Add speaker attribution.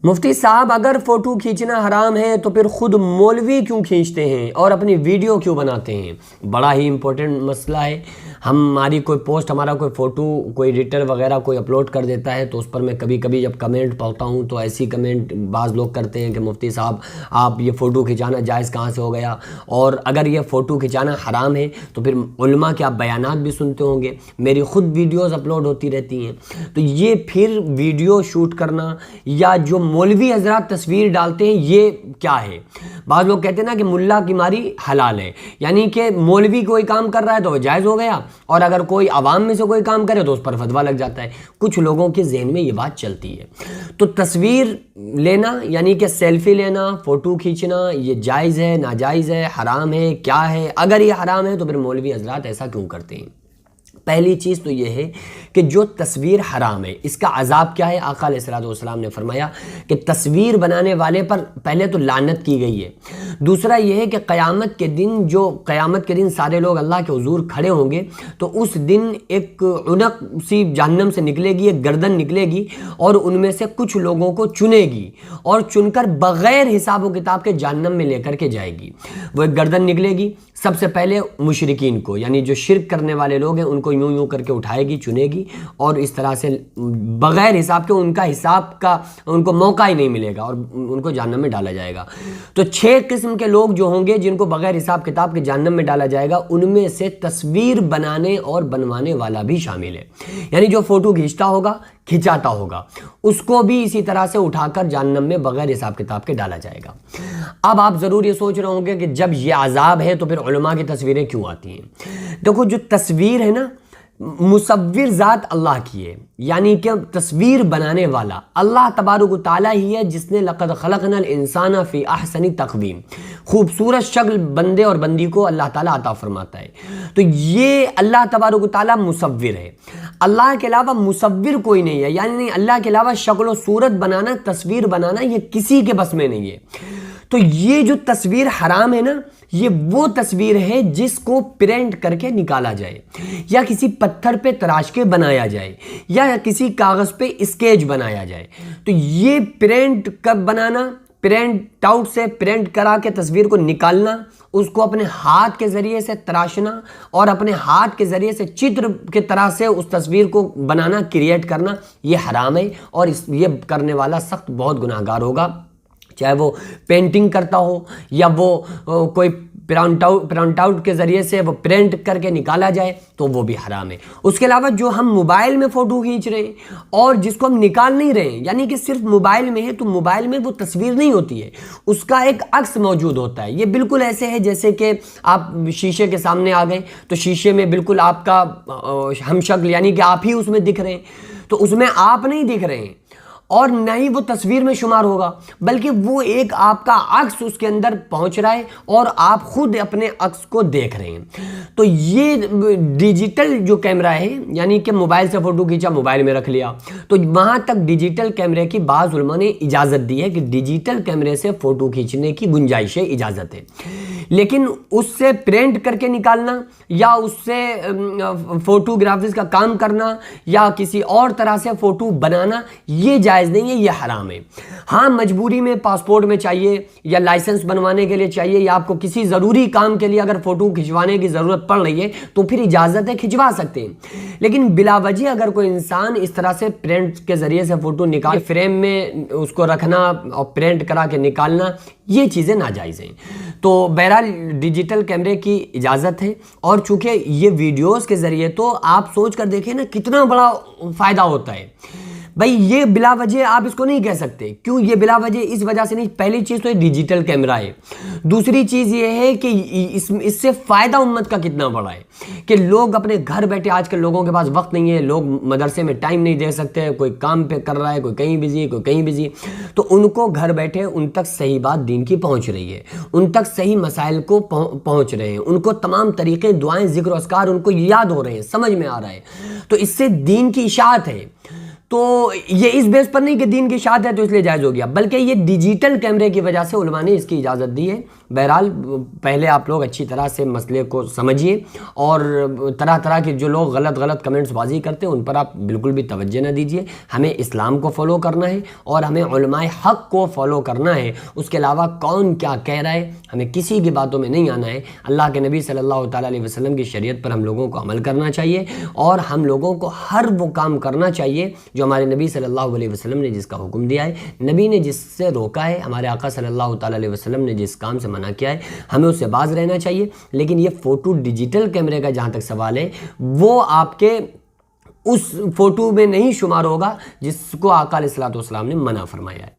Speaker 1: مفتی صاحب اگر فوٹو کھینچنا حرام ہے تو پھر خود مولوی کیوں کھینچتے ہیں اور اپنی ویڈیو کیوں بناتے ہیں؟ بڑا ہی امپورٹنٹ مسئلہ ہے۔ ہماری کوئی پوسٹ، ہمارا کوئی فوٹو کوئی ایڈیٹر وغیرہ کوئی اپلوڈ کر دیتا ہے تو اس پر میں کبھی کبھی جب کمنٹ پڑھتا ہوں تو ایسی کمنٹ بعض لوگ کرتے ہیں کہ مفتی صاحب آپ یہ فوٹو کھنچانا جائز کہاں سے ہو گیا، اور اگر یہ فوٹو کھنچانا حرام ہے تو پھر علماء کے آپ بیانات بھی سنتے ہوں گے، میری خود ویڈیوز اپلوڈ ہوتی رہتی ہیں، تو یہ پھر ویڈیو شوٹ کرنا یا جو مولوی حضرات تصویر ڈالتے ہیں یہ کیا ہے؟ بعض لوگ کہتے ہیں نا کہ ملا کی ماری حلال ہے، یعنی کہ مولوی کوئی کام کر رہا ہے تو وہ جائز ہو گیا، اور اگر کوئی عوام میں سے کوئی کام کرے تو اس پر فتویٰ لگ جاتا ہے۔ کچھ لوگوں کے ذہن میں یہ بات چلتی ہے۔ تو تصویر لینا یعنی کہ سیلفی لینا، فوٹو کھینچنا، یہ جائز ہے، ناجائز ہے، حرام ہے، کیا ہے؟ اگر یہ حرام ہے تو پھر مولوی حضرات ایسا کیوں کرتے ہیں؟ پہلی چیز تو یہ ہے کہ جو تصویر حرام ہے اس کا عذاب کیا ہے؟ آقا علیہ الصلوۃ والسلام نے فرمایا کہ تصویر بنانے والے پر پہلے تو لعنت کی گئی ہے، دوسرا یہ ہے کہ قیامت کے دن سارے لوگ اللہ کے حضور کھڑے ہوں گے تو اس دن ایک عنق سی جہنم سے نکلے گی، ایک گردن نکلے گی، اور ان میں سے کچھ لوگوں کو چنے گی اور چن کر بغیر حساب و کتاب کے جہنم میں لے کر کے جائے گی۔ وہ ایک گردن نکلے گی، سب سے پہلے مشرکین کو، یعنی جو شرک کرنے والے لوگ ہیں ان کو یوں کر کے اٹھائے گی، چنے گی، اور اس طرح سے بغیر حساب کے ان کا حساب کا ان کو موقع ہی نہیں ملے گا اور ان کو جہنم میں ڈالا جائے گا۔ تو 6 قسم کے لوگ جو ہوں گے جن کو بغیر حساب کتاب کے جہنم میں ڈالا جائے گا، ان میں سے تصویر بنانے اور بنوانے والا بھی شامل ہے، یعنی جو فوٹو کھینچتا ہوگا، کھنچاتا ہوگا، اس کو بھی اسی طرح سے اٹھا کر جہنم میں بغیر حساب کتاب کے ڈالا جائے گا۔ اب آپ ضرور یہ سوچ رہے ہوں گے کہ جب یہ عذاب ہے تو پھر علماء کی تصویریں کیوں آتی ہیں؟ دیکھو، جو تصویر ہے نا، مصور ذات اللہ کی ہے، یعنی کہ تصویر بنانے والا اللہ تبارک و تعالیٰ ہی ہے جس نے لقد خلقنا الانسان فی احسن تقویم، خوبصورت شکل بندے اور بندی کو اللہ تعالیٰ عطا فرماتا ہے۔ تو یہ اللہ تبارک و تعالیٰ مصور ہے، اللہ کے علاوہ مصور کوئی نہیں ہے، یعنی اللہ کے علاوہ شکل و صورت بنانا، تصویر بنانا یہ کسی کے بس میں نہیں ہے۔ تو یہ جو تصویر حرام ہے نا، یہ وہ تصویر ہے جس کو پرنٹ کر کے نکالا جائے، یا کسی پتھر پہ تراش کے بنایا جائے، یا کسی کاغذ پہ اسکیچ بنایا جائے۔ تو یہ پرنٹ کب بنانا، پرنٹ آؤٹ سے پرنٹ کرا کے تصویر کو نکالنا، اس کو اپنے ہاتھ کے ذریعے سے تراشنا اور اپنے ہاتھ کے ذریعے سے چتر کے طرح سے اس تصویر کو بنانا، کریٹ کرنا، یہ حرام ہے، اور یہ کرنے والا سخت بہت گناہگار ہوگا، چاہے وہ پینٹنگ کرتا ہو یا وہ کوئی پرنٹ آؤٹ کے ذریعے سے وہ پرنٹ کر کے نکالا جائے تو وہ بھی حرام ہے۔ اس کے علاوہ جو ہم موبائل میں فوٹو کھینچ رہے ہیں اور جس کو ہم نکال نہیں رہے ہیں، یعنی کہ صرف موبائل میں ہے، تو موبائل میں وہ تصویر نہیں ہوتی ہے، اس کا ایک عکس موجود ہوتا ہے۔ یہ بالکل ایسے ہے جیسے کہ آپ شیشے کے سامنے آ گئے تو شیشے میں بالکل آپ کا ہم شکل، یعنی کہ آپ ہی اس میں دکھ رہے ہیں، تو اس میں آپ نہیں دکھ رہے ہیں اور نہ ہی وہ تصویر میں شمار ہوگا، بلکہ وہ ایک آپ کا عکس اس کے اندر پہنچ رہا ہے اور آپ خود اپنے عکس کو دیکھ رہے ہیں۔ تو یہ ڈیجیٹل جو کیمرہ ہے، یعنی کہ موبائل سے فوٹو کھینچا، موبائل میں رکھ لیا، تو وہاں تک ڈیجیٹل کیمرے کی بعض علماء نے اجازت دی ہے کہ ڈیجیٹل کیمرے سے فوٹو کھینچنے کی گنجائش ہے، اجازت ہے، لیکن اس سے پرنٹ کر کے نکالنا یا اس سے فوٹو گرافکس کا کام کرنا یا کسی اور طرح سے فوٹو بنانا یہ جائز نہیں ہے، یہ حرام ہے۔ ہاں، مجبوری میں پاسپورٹ میں چاہیے یا لائسنس بنوانے کے لیے چاہیے یا آپ کو کسی ضروری کام کے لیے اگر فوٹو کھنچوانے کی ضرورت پڑ رہی ہے تو پھر اجازت ہے، کھنچوا سکتے ہیں، لیکن بلا وجہ اگر کوئی انسان اس طرح سے پرنٹ کے ذریعے سے فوٹو نکال فریم میں اس کو رکھنا اور پرنٹ کرا کے نکالنا، یہ چیزیں ناجائز ہیں۔ تو بہرحال ڈیجیٹل کیمرے کی اجازت ہے، اور چونکہ یہ ویڈیوز کے ذریعے تو آپ سوچ کر دیکھیں نا کتنا بڑا فائدہ ہوتا ہے۔ بھائی یہ بلا وجہ آپ اس کو نہیں کہہ سکتے، کیوں یہ بلا وجہ؟ اس وجہ سے نہیں، پہلی چیز تو یہ ڈیجیٹل کیمرہ ہے، دوسری چیز یہ ہے کہ اس سے فائدہ امت کا کتنا بڑا ہے کہ لوگ اپنے گھر بیٹھے، آج کل لوگوں کے پاس وقت نہیں ہے، لوگ مدرسے میں ٹائم نہیں دے سکتے، کوئی کام پہ کر رہا ہے، کوئی کہیں بزی، کوئی کہیں بزی، تو ان کو گھر بیٹھے ان تک صحیح بات دین کی پہنچ رہی ہے، ان تک صحیح مسائل کو پہنچ رہے ہیں، ان کو تمام طریقے، دعائیں، ذکر و اذکار ان کو یاد ہو رہے ہیں، سمجھ میں آ رہا ہے، تو اس سے دین کی اشاعت ہے۔ تو یہ اس بیس پر نہیں کہ دین کی اشاعت ہے تو اس لیے جائز ہو گیا، بلکہ یہ ڈیجیٹل کیمرے کی وجہ سے علماء نے اس کی اجازت دی ہے۔ بہرحال پہلے آپ لوگ اچھی طرح سے مسئلے کو سمجھیے، اور طرح طرح کے جو لوگ غلط کمنٹس بازی کرتے ہیں ان پر آپ بالکل بھی توجہ نہ دیجیے۔ ہمیں اسلام کو فالو کرنا ہے اور ہمیں علماء حق کو فالو کرنا ہے، اس کے علاوہ کون کیا کہہ رہا ہے ہمیں کسی کی باتوں میں نہیں آنا ہے۔ اللہ کے نبی صلی اللہ تعالیٰ علیہ وسلم کی شریعت پر ہم لوگوں کو عمل کرنا چاہیے، اور ہم لوگوں کو ہر وہ کام کرنا چاہیے جو ہمارے نبی صلی اللہ علیہ وسلم نے جس کا حکم دیا ہے، نبی نے جس سے روکا ہے، ہمارے آقا صلی اللہ تعالیٰ علیہ وسلم نے جس کام سے منع کیا ہے، ہمیں اس سے باز رہنا چاہیے۔ لیکن یہ فوٹو ڈیجیٹل کیمرے کا جہاں تک سوال ہے، وہ آپ کے اس فوٹو میں نہیں شمار ہوگا جس کو آقا علیہ الصلوۃ والسلام نے منع فرمایا ہے۔